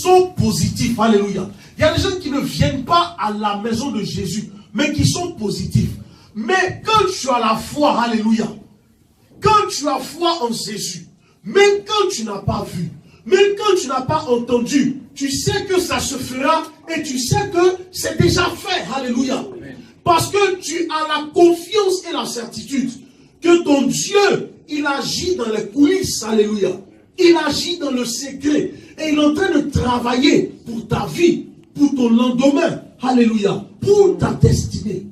sont positifs. Alléluia. Il y a des gens qui ne viennent pas à la maison de Jésus, mais qui sont positifs. Mais quand tu as la foi, alléluia, quand tu as foi en Jésus, même quand tu n'as pas vu, même quand tu n'as pas entendu, tu sais que ça se fera et tu sais que c'est déjà fait. Alléluia. Parce que tu as la confiance et la certitude que ton Dieu, il agit dans les coulisses. Alléluia. Il agit dans le secret. Et il est en train de travailler pour ta vie, pour ton lendemain. Alléluia. Pour ta destinée.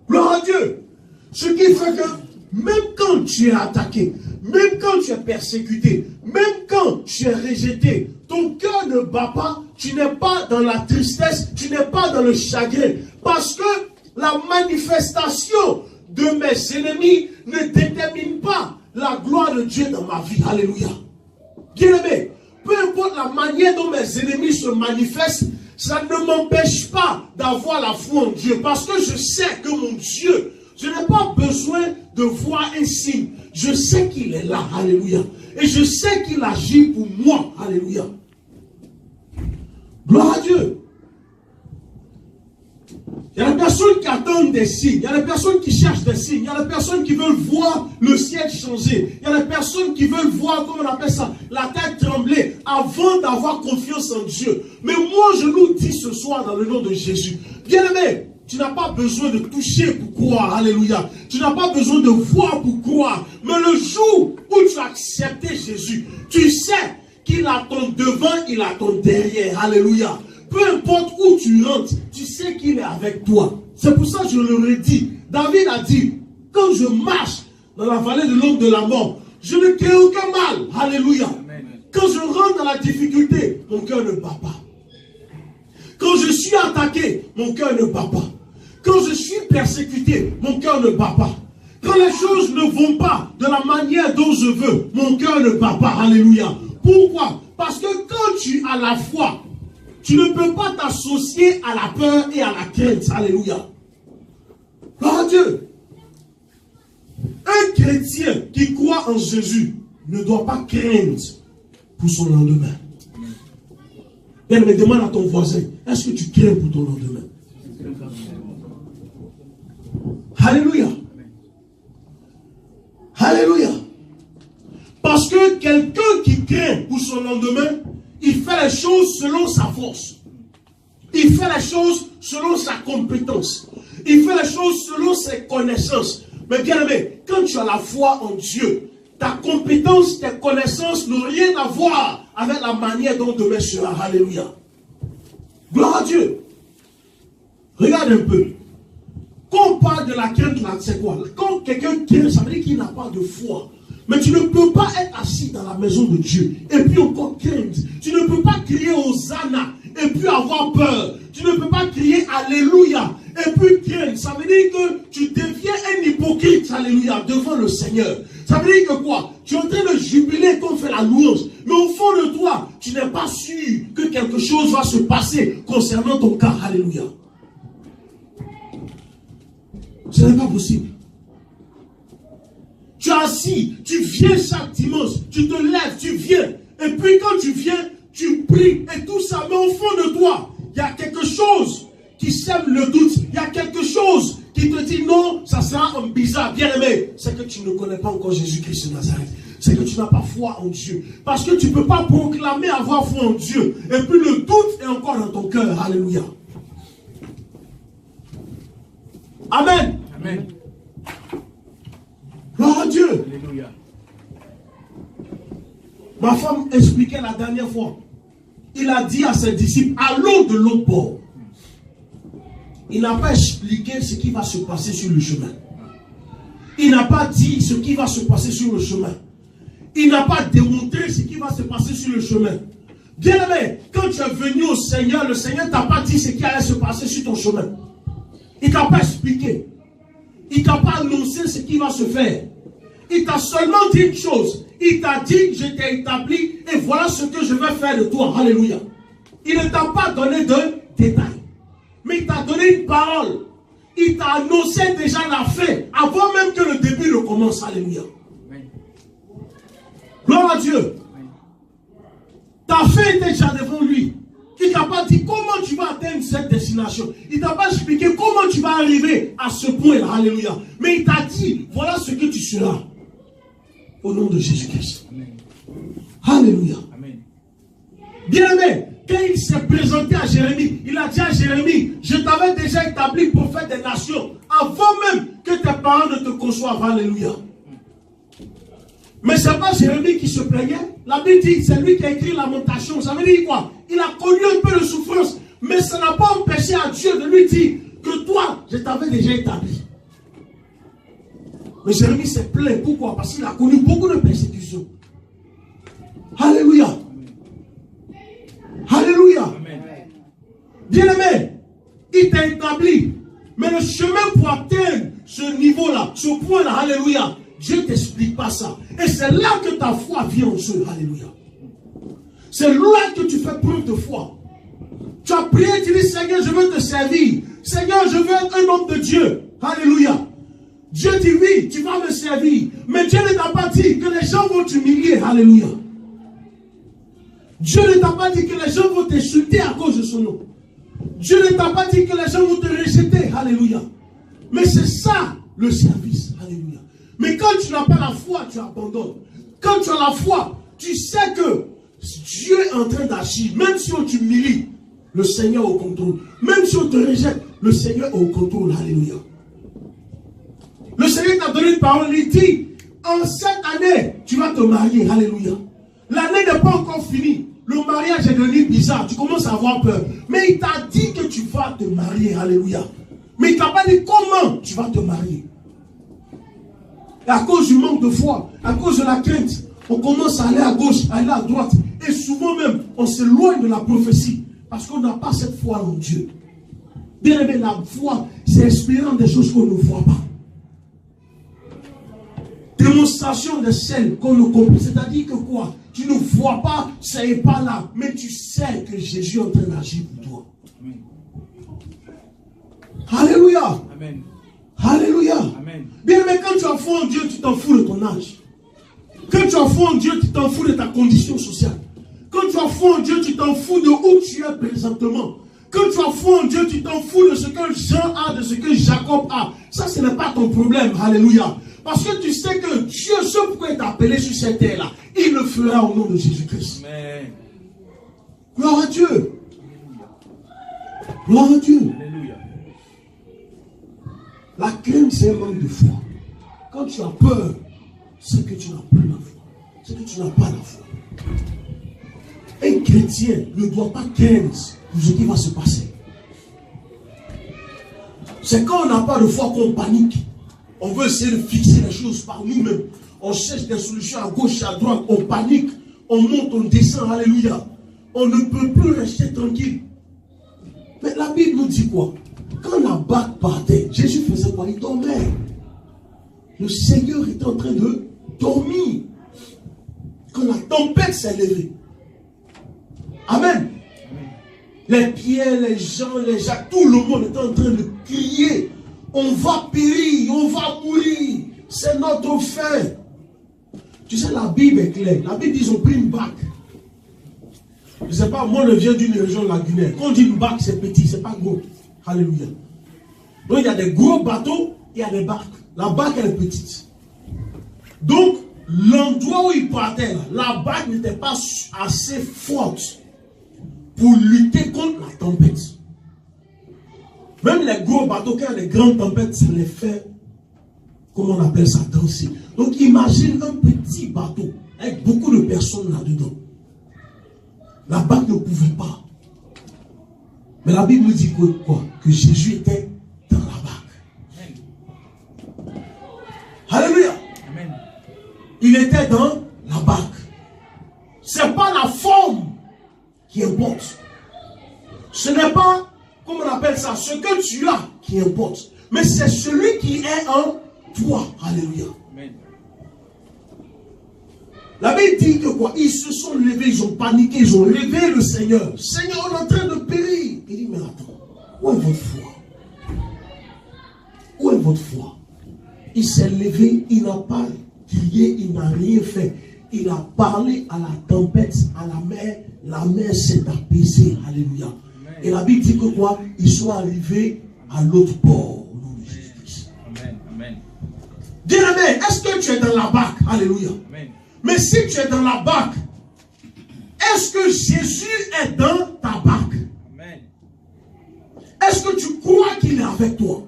Gloire à Dieu. Ce qui fait que même quand tu es attaqué, même quand tu es persécuté, même quand tu es rejeté, ton cœur ne bat pas, tu n'es pas dans la tristesse, tu n'es pas dans le chagrin. Parce que la manifestation de mes ennemis ne détermine pas la gloire de Dieu dans ma vie. Alléluia. Bien-aimé, peu importe la manière dont mes ennemis se manifestent, ça ne m'empêche pas d'avoir la foi en Dieu. Parce que je sais que mon Dieu, je n'ai pas besoin de voir un signe. Je sais qu'il est là. Alléluia. Et je sais qu'il agit pour moi. Alléluia. Gloire à Dieu. Il y a des personnes qui attendent des signes. Il y a des personnes qui cherchent des signes. Il y a des personnes qui veulent voir le ciel changer. Il y a des personnes qui veulent voir, comment on appelle ça, la tête trembler avant d'avoir confiance en Dieu. Mais moi, je nous dis ce soir dans le nom de Jésus. Bien-aimé, tu n'as pas besoin de toucher pour croire. Alléluia. Tu n'as pas besoin de voir pour croire. Mais le jour où tu as accepté Jésus, tu sais qu'il attend devant, il attend derrière. Alléluia. Peu importe où tu rentres, tu sais qu'il est avec toi. C'est pour ça que je le redis. David a dit, quand je marche dans la vallée de l'ombre de la mort, je ne crains aucun mal. Alléluia. Amen. Quand je rentre dans la difficulté, mon cœur ne bat pas. Quand je suis attaqué, mon cœur ne bat pas. Quand je suis persécuté, mon cœur ne bat pas. Quand les choses ne vont pas de la manière dont je veux, mon cœur ne bat pas. Alléluia. Pourquoi? Parce que quand tu as la foi, tu ne peux pas t'associer à la peur et à la crainte. Alléluia. Gloire à Dieu. Un chrétien qui croit en Jésus ne doit pas craindre pour son lendemain. Bien, mais demande à ton voisin, est-ce que tu crains pour ton lendemain? Alléluia. Alléluia. Parce que quelqu'un qui craint pour son lendemain, il fait les choses selon sa force. Il fait les choses selon sa compétence. Il fait les choses selon ses connaissances. Mais bien aimé, quand tu as la foi en Dieu, ta compétence, tes connaissances n'ont rien à voir avec la manière dont demain sera. Alléluia. Gloire à Dieu. Regarde un peu. Quand on parle de la crainte, c'est quoi? Quand quelqu'un craint, ça veut dire qu'il n'a pas de foi. Mais tu ne peux pas être assis dans la maison de Dieu et puis encore craindre. Tu ne peux pas crier Hosanna et puis avoir peur. Tu ne peux pas crier Alléluia et puis craindre. Ça veut dire que tu deviens un hypocrite, Alléluia, devant le Seigneur. Ça veut dire que quoi? Tu es en train de jubiler comme fait la louange. Mais au fond de toi, tu n'es pas sûr que quelque chose va se passer concernant ton cas. Alléluia. Ce n'est pas possible. Tu es assis, tu viens chaque dimanche, tu te lèves, tu viens. Et puis quand tu viens, tu pries et tout ça. Mais au fond de toi, il y a quelque chose qui sème le doute. Il y a quelque chose qui te dit non, ça sera un bizarre. Bien aimé, c'est que tu ne connais pas encore Jésus-Christ de Nazareth. C'est que tu n'as pas foi en Dieu. Parce que tu ne peux pas proclamer avoir foi en Dieu. Et puis le doute est encore dans ton cœur. Alléluia. Amen. Amen. Gloire à Dieu. Alléluia. Ma femme expliquait la dernière fois. Il a dit à ses disciples, allons de l'autre bord. Il n'a pas expliqué ce qui va se passer sur le chemin. Il n'a pas dit ce qui va se passer sur le chemin. Il n'a pas démontré ce qui va se passer sur le chemin. Bien aimé, quand tu es venu au Seigneur, le Seigneur ne t'a pas dit ce qui allait se passer sur ton chemin. Il ne t'a pas expliqué. Il ne t'a pas annoncé ce qui va se faire. Il t'a seulement dit une chose. Il t'a dit, je t'ai établi et voilà ce que je vais faire de toi. Alléluia. Il ne t'a pas donné de détails. Mais il t'a donné une parole. Il t'a annoncé déjà la fin avant même que le début ne commence. Alléluia. Gloire à Dieu. Ta fin était déjà devant lui. destination. Il ne t'a pas expliqué comment tu vas arriver à ce point-là. Alléluia. Mais il t'a dit, voilà ce que tu seras. Au nom de Jésus-Christ. Alléluia. Bien-aimé, quand il s'est présenté à Jérémie, il a dit à Jérémie, je t'avais déjà établi prophète des nations, avant même que tes parents ne te conçoivent. Alléluia. Mais ce n'est pas Jérémie qui se plaignait. La Bible dit, c'est lui qui a écrit Lamentation. Ça veut dire quoi? Il a connu un peu de souffrance, mais ça n'a pas empêché à Dieu de lui dire que toi, je t'avais déjà établi. Mais Jérémie s'est plaint. Pourquoi? Parce qu'il a connu beaucoup de persécutions. Alléluia. Alléluia. Bien-aimé, il t'a établi. Mais le chemin pour atteindre ce niveau-là, ce point-là, alléluia, Dieu ne t'explique pas ça. Et c'est là que ta foi vient en jeu. Alléluia. C'est là que tu fais preuve de foi. Tu as prié, tu dis, Seigneur, je veux te servir. Seigneur, je veux être un homme de Dieu. Alléluia. Dieu dit, oui, tu vas me servir. Mais Dieu ne t'a pas dit que les gens vont t'humilier. Alléluia. Dieu ne t'a pas dit que les gens vont t'insulter à cause de son nom. Dieu ne t'a pas dit que les gens vont te rejeter. Alléluia. Mais c'est ça le service. Alléluia. Mais quand tu n'as pas la foi, tu abandonnes. Quand tu as la foi, tu sais que Dieu est en train d'agir. Même si on t'humilie, le Seigneur est au contrôle. Même si on te rejette, le Seigneur est au contrôle. Alléluia. Le Seigneur t'a donné une parole. Il dit, en cette année, tu vas te marier. Alléluia. L'année n'est pas encore finie. Le mariage est devenu bizarre. Tu commences à avoir peur. Mais il t'a dit que tu vas te marier. Alléluia. Mais il ne t'a pas dit comment tu vas te marier. Et à cause du manque de foi, à cause de la crainte, on commence à aller à gauche, à aller à droite. Et souvent même, on s'éloigne de la prophétie. Parce qu'on n'a pas cette foi en Dieu. Bien aimé, la foi, c'est espérant des choses qu'on ne voit pas. Démonstration de celles qu'on ne comprend. C'est-à-dire que quoi? Tu ne vois pas, ça n'est pas là. Mais tu sais que Jésus est en train d'agir pour toi. Amen. Alléluia. Amen. Alléluia. Amen. Bien, mais quand tu as foi en Dieu, tu t'en fous de ton âge. Quand tu as foi en Dieu, tu t'en fous de ta condition sociale. Quand tu as foi en Dieu, tu t'en fous de où tu es présentement. Quand tu as foi en Dieu, tu t'en fous de ce que Jean a, de ce que Jacob a. Ça, ce n'est pas ton problème. Alléluia. Parce que tu sais que Dieu, ce pourquoi il t'a appelé sur cette terre-là, il le fera au nom de Jésus-Christ. Gloire à Dieu. Gloire à Dieu. Alléluia. La crainte, c'est un manque de foi. Quand tu as peur, c'est que tu n'as plus la foi. C'est que tu n'as pas la foi. Un chrétien ne doit pas craindre pour ce qui va se passer. C'est quand on n'a pas de foi qu'on panique. On veut essayer de fixer les choses par nous-mêmes. On cherche des solutions à gauche et à droite. On panique. On monte, on descend. Alléluia. On ne peut plus rester tranquille. Mais la Bible nous dit quoi? Quand la barque partait, Jésus faisait quoi? Il dormait. Le Seigneur était en train de dormir. Quand la tempête s'est levée. Amen. Les pierres, les gens, les Jacques, tout le monde était en train de crier. On va périr, on va mourir. C'est notre fin. Tu sais, la Bible est claire. La Bible dit qu'ils ont pris une barque. Je ne sais pas, moi je viens d'une région lagunaire. Quand on dit une barque, c'est petit, c'est pas gros. Alléluia. Donc il y a des gros bateaux, il y a des barques. La barque, elle est petite. Donc, l'endroit où ils partaient, la barque n'était pas assez forte pour lutter contre la tempête. Même les gros bateaux, quand il y a des grandes tempêtes, ça les fait, comment on appelle ça, danser. Donc imagine un petit bateau avec beaucoup de personnes là-dedans. La barque ne pouvait pas. Mais la Bible dit quoi? Que Jésus était dans la barque. Amen. Alléluia. Amen. Il était dans la barque. Ce n'est pas la forme qui importe. Ce n'est pas, comment on appelle ça, ce que tu as qui importe. Mais c'est celui qui est en toi. Alléluia. Amen. La Bible dit que quoi? Ils se sont levés, ils ont paniqué, ils ont levé le Seigneur. Seigneur, on est en train de périr. Il dit, mais attends, où est votre foi? Où est votre foi? Il s'est levé, il n'a pas crié, il n'a rien fait. Il a parlé à la tempête, à la mer s'est apaisée. Alléluia. Amen. Et la Bible dit que quoi? Ils sont arrivés à l'autre bord. Au nom de Jésus-Christ. Bien-aimé, est-ce que tu es dans la barque? Alléluia. Amen. Mais si tu es dans la barque, est-ce que Jésus est dans ta barque? Amen. Est-ce que tu crois qu'il est avec toi?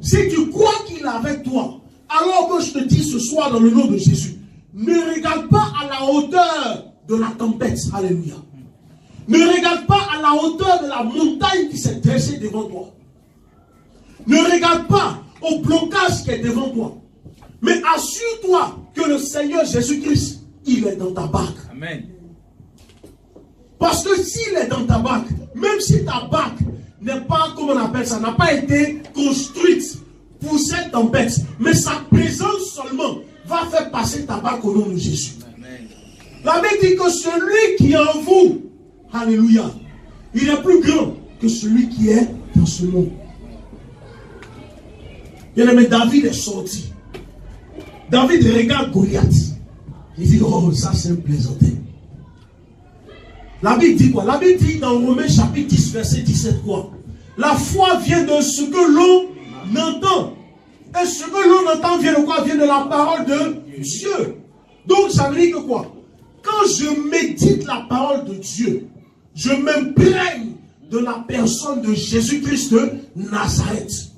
Si tu crois qu'il est avec toi, alors que je te dis ce soir dans le nom de Jésus, ne regarde pas à la hauteur de la tempête. Alléluia. Ne regarde pas à la hauteur de la montagne qui s'est dressée devant toi. Ne regarde pas au blocage qui est devant toi. Mais assure-toi que le Seigneur Jésus-Christ, il est dans ta barque. Amen. Parce que s'il est dans ta barque, même si ta barque n'est pas, comment on appelle ça, n'a pas été construite pour cette tempête, mais sa présence seulement va faire passer ta barque au nom de Jésus. Amen. La Bible dit que celui qui est en vous, alléluia, il est plus grand que celui qui est dans ce monde. Bien-aimé, David est sorti. David regarde Goliath. Il dit, oh, ça c'est un plaisantin. La Bible dit quoi? La Bible dit dans Romains chapitre 10, verset 17 quoi? La foi vient de ce que l'on entend. Et ce que l'on entend vient de quoi? Vient de la parole de Dieu. Donc ça veut dire que quoi? Quand je médite la parole de Dieu, je m'imprègne de la personne de Jésus-Christ de Nazareth.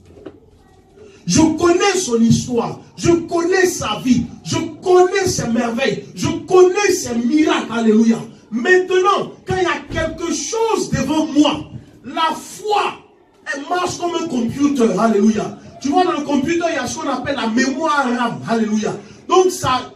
Je connais son histoire, je connais sa vie, je connais ses merveilles, je connais ses miracles, alléluia. Maintenant, quand il y a quelque chose devant moi, la foi, elle marche comme un computer, alléluia. Tu vois, dans le computer, il y a ce qu'on appelle la mémoire RAM, alléluia. Donc, ça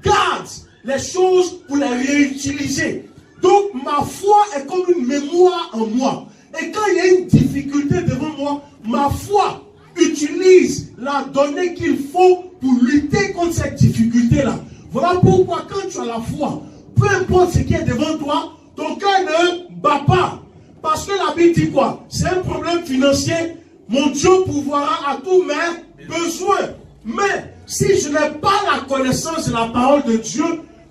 garde les choses pour les réutiliser. Donc, ma foi est comme une mémoire en moi. Et quand il y a une difficulté devant moi, ma foi utilise la donnée qu'il faut pour lutter contre cette difficulté-là. Voilà pourquoi quand tu as la foi, peu importe ce qui est devant toi, ton cœur ne bat pas. Parce que la Bible dit quoi? C'est un problème financier. Mon Dieu pourvoira à tous mes besoins. Mais si je n'ai pas la connaissance de la parole de Dieu,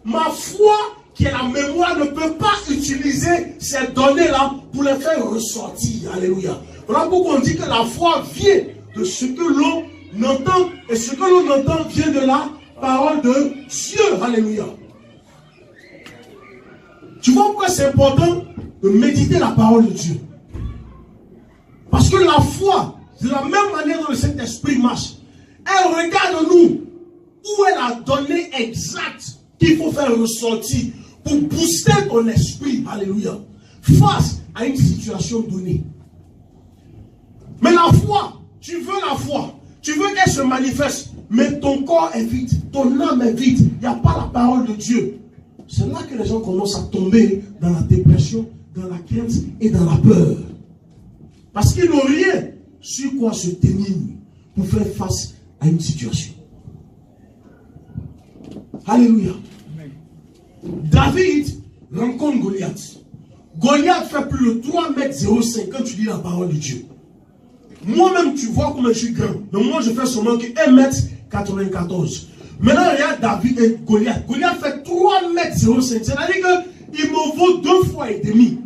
ma foi, qui est la mémoire, ne peut pas utiliser ces données-là pour les faire ressortir. Alléluia. Voilà pourquoi on dit que la foi vient de ce que l'on entend, et ce que l'on entend vient de la parole de Dieu. Alléluia. Tu vois pourquoi c'est important de méditer la parole de Dieu? Parce que la foi, de la même manière dont le Saint-Esprit marche, elle regarde nous où est la donnée exacte qu'il faut faire ressortir pour booster ton esprit, alléluia, face à une situation donnée. Mais la foi, tu veux la foi, tu veux qu'elle se manifeste, mais ton corps est vide, ton âme est vide, il n'y a pas la parole de Dieu. C'est là que les gens commencent à tomber dans la dépression, dans la crainte et dans la peur. Parce qu'ils n'ont rien sur quoi se tenir pour faire face à une situation. Alléluia. David rencontre Goliath. Goliath fait plus de 3,05 m quand tu lis la parole de Dieu. Moi-même, tu vois comment je suis grand. Mais moi, je fais seulement que 1,94 m. Maintenant, regarde David et Goliath. Goliath fait 3,05 m. C'est-à-dire qu'il me vaut 2,5 fois.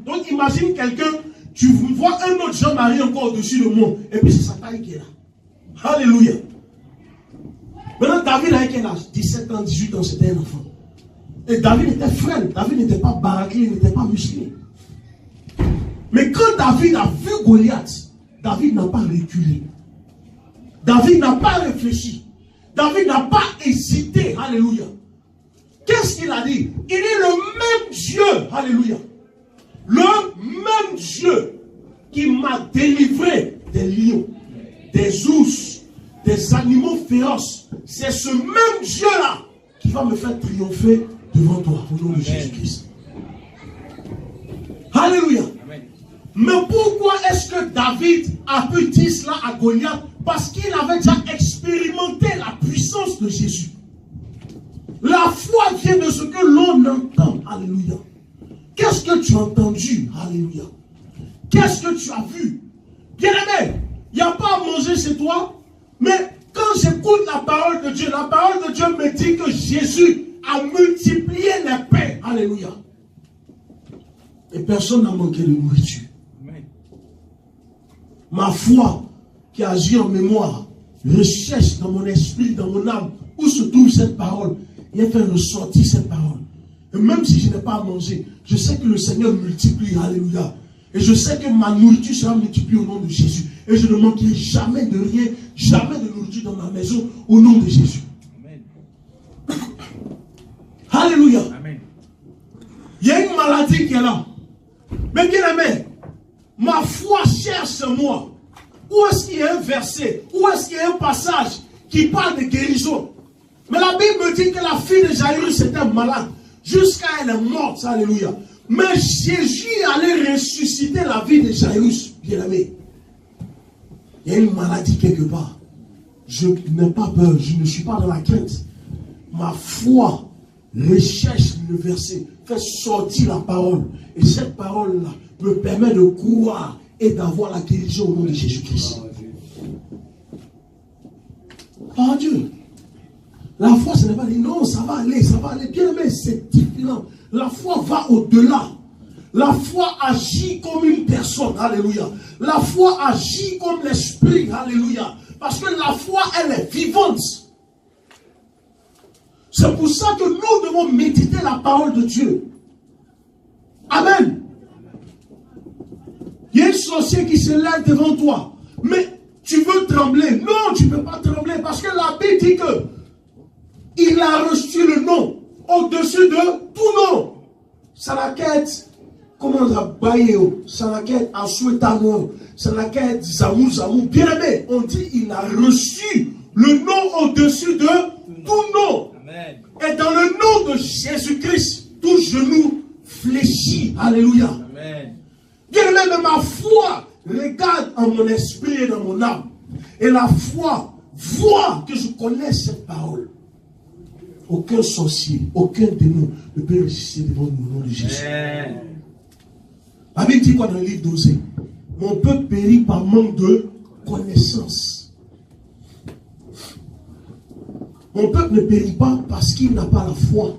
Donc, imagine quelqu'un, tu vois un autre Jean-Marie encore au-dessus de moi. Et puis, c'est sa taille qui est là. Alléluia. Maintenant, David a quel âge? 17 ans, 18 ans, c'était un enfant. Et David était frêle. David n'était pas baraqué, il n'était pas musclé. Mais quand David a vu Goliath, David n'a pas reculé. David n'a pas réfléchi. David n'a pas hésité. Alléluia. Qu'est-ce qu'il a dit? Il est le même Dieu. Alléluia. Le même Dieu qui m'a délivré des lions, des ours, des animaux féroces. C'est ce même Dieu-là qui va me faire triompher devant toi, au nom de Jésus-Christ. Alléluia. Amen. Mais pourquoi est-ce que David a pu dire cela à Goliath? Parce qu'il avait déjà expérimenté la puissance de Jésus. La foi vient de ce que l'on entend. Alléluia. Qu'est-ce que tu as entendu? Alléluia. Qu'est-ce que tu as vu? Bien-aimé, il n'y a pas à manger chez toi, mais quand j'écoute la parole de Dieu me dit que Jésus a multiplié les pains. Alléluia. Et personne n'a manqué de nourriture. Amen. Ma foi qui agit en mémoire recherche dans mon esprit, dans mon âme, où se trouve cette parole. Et elle fait ressortir cette parole. Et même si je n'ai pas à manger, je sais que le Seigneur multiplie. Alléluia. Et je sais que ma nourriture sera multipliée au nom de Jésus. Et je ne manquerai jamais de rien, jamais de nourriture dans ma maison au nom de Jésus. Amen. Alléluia. Amen. Il y a une maladie qui est là. Mais bien aimé, ma foi cherche en moi. Où est-ce qu'il y a un verset, où est-ce qu'il y a un passage qui parle de guérison? Mais la Bible me dit que la fille de Jairus était malade jusqu'à elle est morte. Alléluia. Mais Jésus allait ressusciter la vie de Jairus, bien aimé. Il y a une maladie quelque part. Je n'ai pas peur, je ne suis pas dans la crainte. Ma foi recherche le verset, fait sortir la parole. Et cette parole-là me permet de croire et d'avoir la guérison au nom de Jésus-Christ. Par Dieu. La foi, ce n'est pas dit non, ça va aller, ça va aller. Bien aimé, c'est différent. La foi va au-delà. La foi agit comme une personne. Alléluia. La foi agit comme l'esprit. Alléluia. Parce que la foi, elle est vivante. C'est pour ça que nous devons méditer la parole de Dieu. Amen. Il y a un sorcier qui se lève devant toi. Mais tu veux trembler. Non, tu ne peux pas trembler. Parce que la Bible dit que il a reçu le nom au-dessus de tout nom. Sanaket, comment on a baillé, Sanaket, Asouetano, Sanaket, Zamou, Zamou, bien aimé. On dit il a reçu le nom au-dessus de tout nom. Amen. Et dans le nom de Jésus-Christ, tout genou fléchit. Alléluia. Amen. Bien aimé, mais ma foi regarde en mon esprit et dans mon âme. Et la foi voit que je connais cette parole. Aucun sorcier, aucun démon ne peut résister devant le nom de Jésus. Amen. La Bible dit quoi dans le livre d'Osée? Mon peuple périt par manque de connaissance. Mon peuple ne périt pas parce qu'il n'a pas la foi,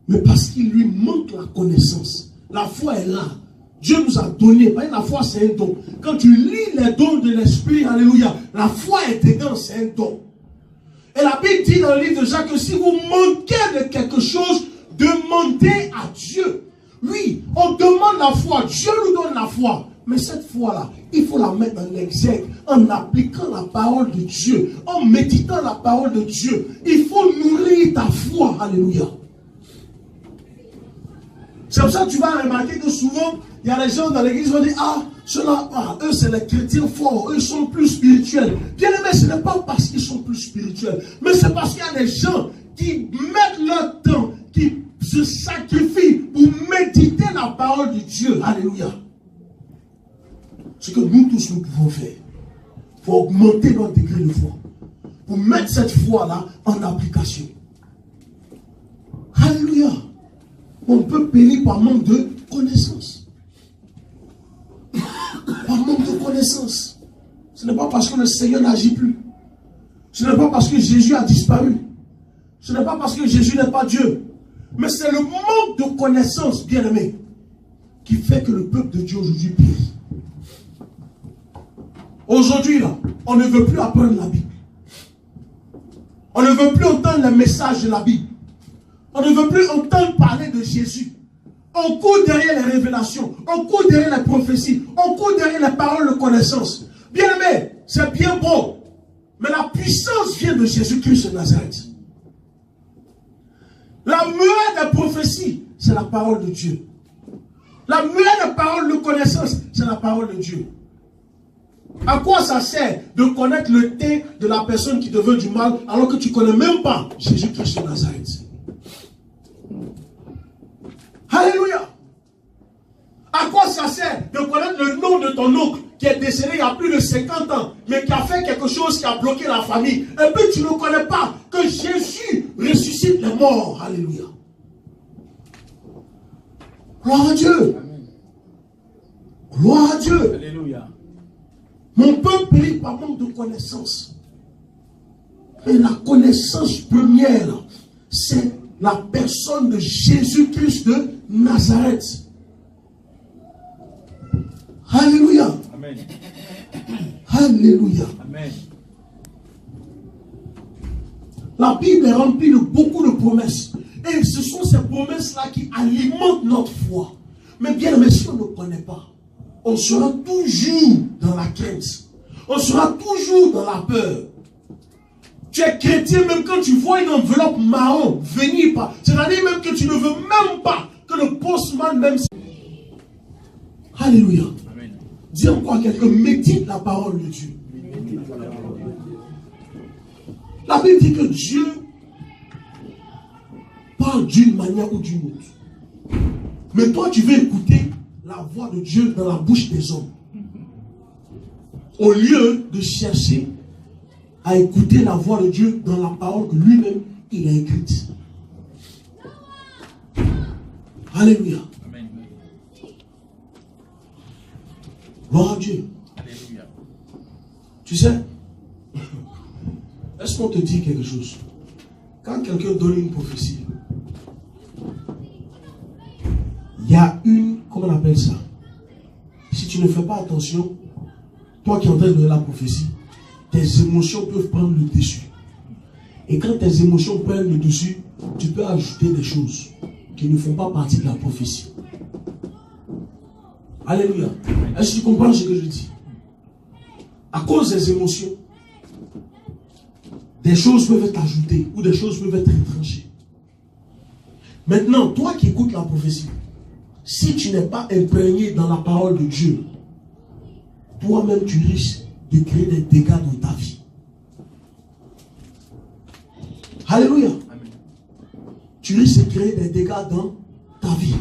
mais parce qu'il lui manque la connaissance. La foi est là. Dieu nous a donné. La foi, c'est un don. Quand tu lis les dons de l'esprit, alléluia, la foi est dedans, c'est un don. Et la Bible dit dans le livre de Jacques que si vous manquez de quelque chose, demandez à Dieu. Oui, on demande la foi. Dieu nous donne la foi. Mais cette foi-là, il faut la mettre en exergue, en appliquant la parole de Dieu, en méditant la parole de Dieu. Il faut nourrir ta foi. Alléluia. C'est pour ça que tu vas remarquer que souvent, il y a des gens dans l'église qui vont dire, ah, ceux-là, eux c'est les chrétiens forts, eux ils sont plus spirituels. Bien aimé, ce n'est pas parce qu'ils sont plus spirituels, mais c'est parce qu'il y a des gens qui mettent leur temps, qui se sacrifient pour méditer la parole de Dieu. Alléluia. Ce que nous tous nous pouvons faire, il faut augmenter notre degré de foi, pour mettre cette foi-là en application. Alléluia. On peut périr par manque de connaissance. Par manque de connaissance. Ce n'est pas parce que le Seigneur n'agit plus. Ce n'est pas parce que Jésus a disparu. Ce n'est pas parce que Jésus n'est pas Dieu. Mais c'est le manque de connaissance, bien-aimé, qui fait que le peuple de Dieu aujourd'hui périt. Aujourd'hui, là, on ne veut plus apprendre la Bible. On ne veut plus entendre les messages de la Bible. On ne veut plus entendre parler de Jésus. On court derrière les révélations. On court derrière les prophéties. On court derrière les paroles de connaissance. Bien aimé, c'est bien beau. Mais la puissance vient de Jésus-Christ de Nazareth. La meilleure des prophéties, c'est la parole de Dieu. La meilleure des paroles de connaissance, c'est la parole de Dieu. À quoi ça sert de connaître le thé de la personne qui te veut du mal alors que tu ne connais même pas Jésus-Christ de Nazareth? Alléluia. À quoi ça sert de connaître le nom de ton oncle qui est décédé il y a plus de 50 ans, mais qui a fait quelque chose qui a bloqué la famille, et puis tu ne connais pas que Jésus ressuscite les morts? Alléluia. Gloire à Dieu. Amen. Gloire à Dieu. Alléluia. Mon peuple périt par manque de connaissance. Mais la connaissance première, c'est la personne de Jésus-Christ de Nazareth. Alléluia. Amen. Alléluia. Amen. La Bible est remplie de beaucoup de promesses. Et ce sont ces promesses-là qui alimentent notre foi. Mais bien, mais si on ne connaît pas, on sera toujours dans la crainte. On sera toujours dans la peur. Tu es chrétien même quand tu vois une enveloppe marron venir pas. C'est-à-dire même que tu ne veux même pas que le postman même... Alléluia. Amen. Dis encore à quelqu'un, médite la parole de Dieu. La Bible dit que Dieu parle d'une manière ou d'une autre. Mais toi, tu veux écouter la voix de Dieu dans la bouche des hommes. Au lieu de chercher à écouter la voix de Dieu dans la parole que lui-même, il a écrite. Alléluia. Amen. Gloire à Dieu. Alléluia. Tu sais, est-ce qu'on te dit quelque chose? Quand quelqu'un donne une prophétie, il y a une, comment on appelle ça? Si tu ne fais pas attention, toi qui es en train de donner la prophétie, tes émotions peuvent prendre le dessus. Et quand tes émotions prennent le dessus, tu peux ajouter des choses qui ne font pas partie de la prophétie. Alléluia. Est-ce que tu comprends ce que je dis? À cause des émotions, des choses peuvent être ajoutées ou des choses peuvent être retranchées. Maintenant, toi qui écoutes la prophétie, si tu n'es pas imprégné dans la parole de Dieu, toi-même tu risques de créer des dégâts dans ta vie. Alléluia. Amen. Tu risques de créer des dégâts dans ta vie.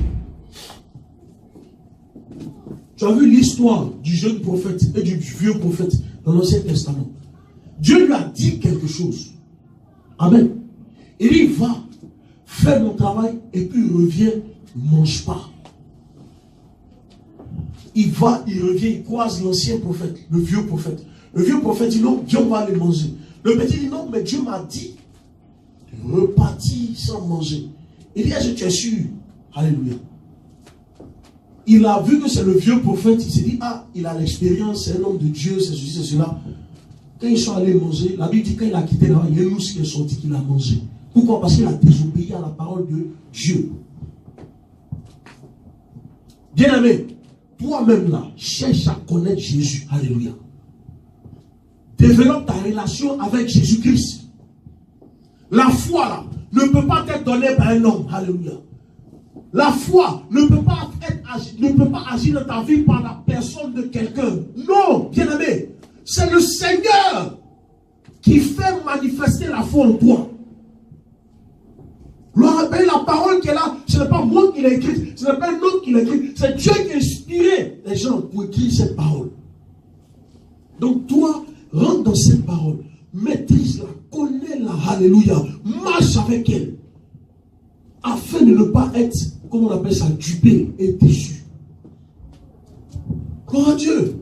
Tu as vu l'histoire du jeune prophète et du vieux prophète dans l'Ancien Testament. Dieu lui a dit quelque chose. Amen. Il dit, va, fais mon travail et puis il revient, ne mange pas. Il va, il revient, il croise l'ancien prophète, le vieux prophète. Le vieux prophète dit non, Dieu va aller manger. Le petit dit non, mais Dieu m'a dit, repartis sans manger. Il dit, est-ce que tu es sûr? Alléluia. Il a vu que c'est le vieux prophète, il s'est dit, ah, il a l'expérience, c'est un homme de Dieu, c'est ceci, c'est cela. Quand ils sont allés manger, la Bible dit quand il a quitté là, il y a une mousse qui est sortie qu'il a mangé. Pourquoi? Parce qu'il a désobéi à la parole de Dieu. Bien-aimé, toi-même là, cherche à connaître Jésus. Alléluia. Développe ta relation avec Jésus-Christ. La foi là ne peut pas être donnée par un homme. Alléluia. La foi ne peut pas agir dans ta vie par la personne de quelqu'un. Non, bien-aimé. C'est le Seigneur qui fait manifester la foi en toi. La parole qui est là, ce n'est pas moi qui l'ai écrite, ce n'est pas un autre qui l'a écrite, c'est Dieu qui a inspiré les gens pour écrire cette parole. Donc toi, rentre dans cette parole, maîtrise-la, connais-la, alléluia, marche avec elle, afin de ne pas être, comment on appelle ça, dupé et déçu. Gloire à Dieu.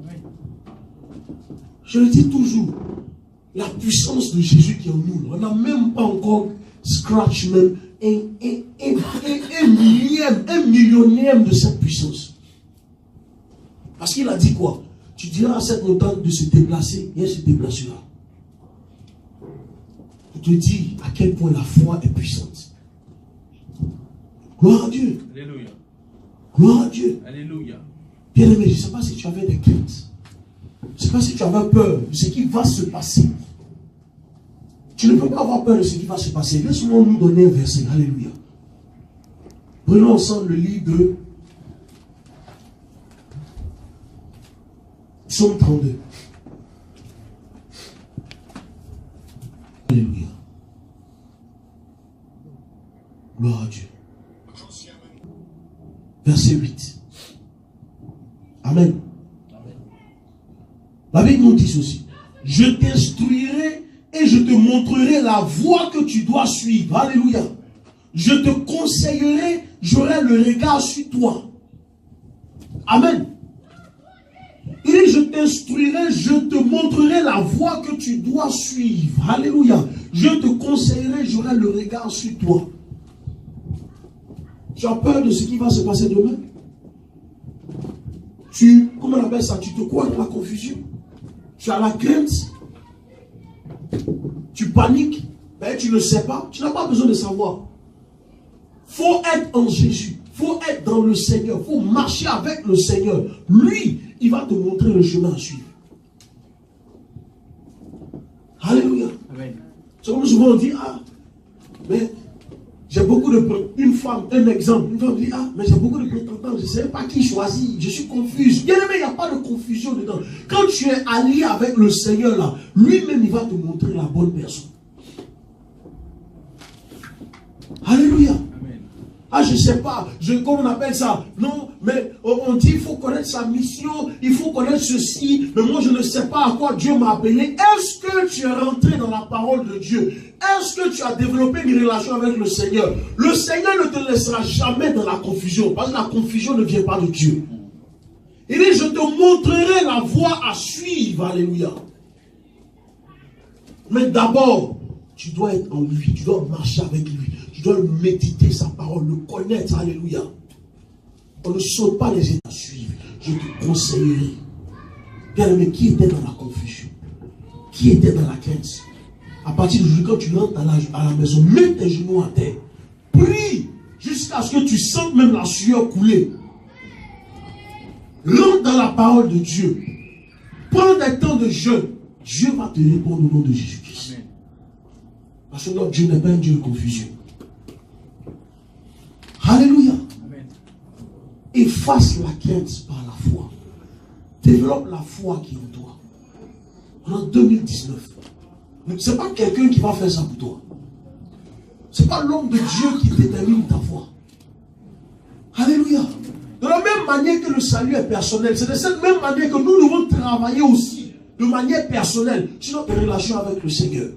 Je le dis toujours, la puissance de Jésus qui est en nous, on n'a même pas encore scratch même un millionième de cette puissance. Parce qu'il a dit quoi? Tu diras à cette montagne de se déplacer, et elle se déplacera. Je te dis à quel point la foi est puissante. Gloire à Dieu. Alléluia. Gloire à Dieu. Alléluia. Bien aimé, je ne sais pas si tu avais des craintes. Je ne sais pas si tu avais peur de ce qui va se passer. Tu ne peux pas avoir peur de ce qui va se passer. Laisse-moi nous donner un verset. Alléluia. Prenons ensemble le livre de Psaume 32. Alléluia. Gloire à Dieu. Verset 8. Amen. La Bible nous dit ceci. Je t'instruirai et je te montrerai la voie que tu dois suivre. Alléluia. Je te conseillerai, j'aurai le regard sur toi. Amen. Et je t'instruirai, je te montrerai la voie que tu dois suivre. Alléluia. Je te conseillerai, j'aurai le regard sur toi. Tu as peur de ce qui va se passer demain? Comment on appelle ça? Tu te crois dans la confusion? tu as la crainte, tu paniques, ben, tu ne sais pas, tu n'as pas besoin de savoir. Il faut être en Jésus, il faut être dans le Seigneur, il faut marcher avec le Seigneur. Lui, il va te montrer le chemin à suivre. Alléluia. C'est comme souvent on dit, ah, mais j'ai beaucoup de... Une femme, un exemple, une femme dit, ah, mais j'ai beaucoup de prétendants, je ne sais pas qui choisir, je suis confuse. Bien aimé, il n'y a pas de confusion dedans. Quand tu es allié avec le Seigneur là, lui-même il va te montrer la bonne personne. Alléluia. Ah, je ne sais pas, comment on appelle ça? Non, mais on dit il faut connaître sa mission, il faut connaître ceci, mais moi je ne sais pas à quoi Dieu m'a appelé. Est-ce que tu es rentré dans la parole de Dieu? Est-ce que tu as développé une relation avec le Seigneur? Le Seigneur ne te laissera jamais dans la confusion, parce que la confusion ne vient pas de Dieu. Il dit, je te montrerai la voie à suivre, alléluia. Mais d'abord, tu dois être en lui, tu dois marcher avec lui. Tu dois méditer sa parole, le connaître, alléluia. On ne saute pas les états à suivre. Je te conseillerais. Bien aimé, qui était dans la confusion? Qui était dans la crainte? À partir d'aujourd'hui, quand tu rentres à la maison, mets tes genoux à terre. Prie jusqu'à ce que tu sentes même la sueur couler. Rentre dans la parole de Dieu. Prends des temps de jeûne. Dieu va te répondre au nom de Jésus-Christ. Parce que notre Dieu n'est pas un Dieu de confusion. Alléluia. Amen. Efface la crainte par la foi. Développe la foi qui est en toi. En 2019. Ce n'est pas quelqu'un qui va faire ça pour toi. Ce n'est pas l'homme de Dieu qui détermine ta foi. Alléluia. De la même manière que le salut est personnel, c'est de cette même manière que nous devons travailler aussi de manière personnelle sur notre relation avec le Seigneur.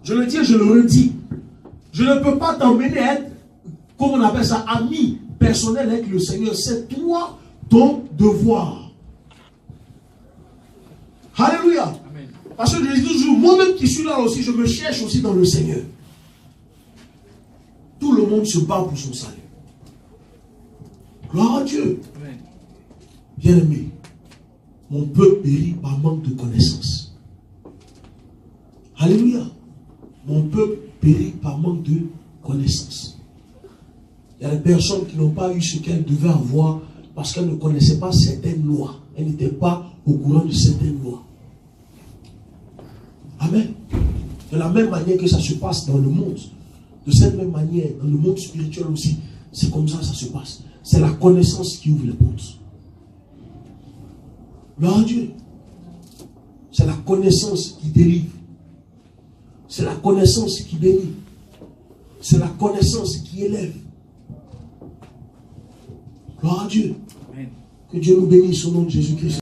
Je le dis et je le redis. Je ne peux pas t'emmener à être, comme on appelle ça, ami personnel avec le Seigneur. C'est toi ton devoir. Alléluia. Amen. Parce que je dis toujours, moi-même qui suis là aussi, je me cherche aussi dans le Seigneur. Tout le monde se bat pour son salut. Gloire à Dieu. Amen. Bien aimé, mon peuple périt par manque de connaissance. Alléluia. Mon peuple périt par manque de connaissance. Il y a des personnes qui n'ont pas eu ce qu'elles devaient avoir parce qu'elles ne connaissaient pas certaines lois. Elles n'étaient pas au courant de certaines lois. Amen. De la même manière que ça se passe dans le monde, de cette même manière, dans le monde spirituel aussi, c'est comme ça que ça se passe. C'est la connaissance qui ouvre les portes. Gloire à Dieu. C'est la connaissance qui délivre. C'est la connaissance qui bénit. C'est la connaissance qui élève. Gloire à Dieu. Amen. Que Dieu nous bénisse au nom de Jésus-Christ.